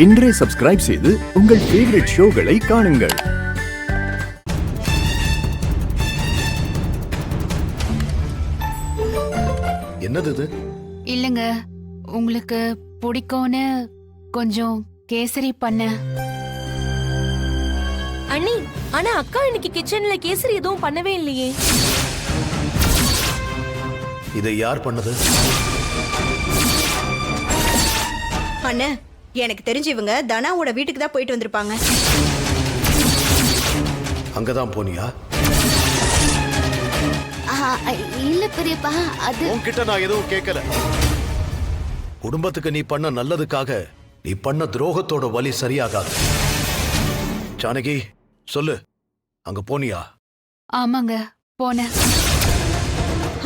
இன்றே சப்ஸ்கிரைப் செய்து உங்கள் ஃபேவரட் ஷோகளை காணுங்கள். என்னது இது? இல்லங்க, உங்களுக்கு பிடிக்கும்னு கொஞ்சம் கேசரி பண்ண. அண்ணி, ஆனா அக்கா இன்னைக்கு கிச்சன்ல கேசரி எதுவும் பண்ணவே இல்லையே. இதை யார் பண்ணது? அண்ணே, எனக்கு தெரிஞ்சு இவங்க தனாவோட வீட்டுக்கு தான் போயிட்டு வந்திருப்பாங்க. அங்கதான் போனியா? இல்ல பெரியப்பா, அது உன்கிட்ட நான் எதுவும் கேட்கல. குடும்பத்துக்கு நீ பண்ண நல்லதுக்காக நீ பண்ண துரோகத்தோட வலி சரியாகாது. ஜானகி சொல்லு, அங்க போனியா? ஆமாங்க, போன.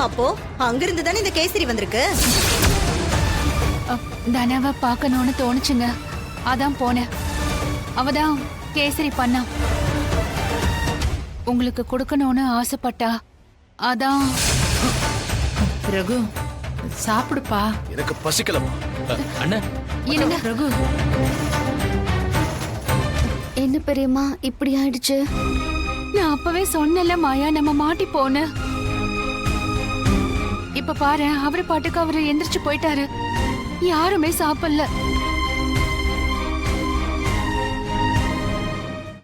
அப்போ அங்கிருந்து தானே இந்த கேசரி வந்திருக்கு. தனாவை பார்க்கணும்னு தோணுச்சுங்க, அதான் போனேன். அவதான் கேசரி பண்ணா. உங்களுக்கு கொடுக்கணும்னு ஆசைப்பட்டா, அதான். ரகு, சாப்பிடுப்பா. எனக்கு பசிக்கலமா. அண்ணா, என்னங்க ரகு, என்ன பெரியம்மா இப்படி ஆயிடுச்சு? நான் அப்பவே சொன்னல மாயா, நம்ம மாட்டி போன. இப்ப பாரு, அவரு பாட்டுக்கு அவரு எந்திரிச்சு போயிட்டாரு. யாருமே சாப்பிடல.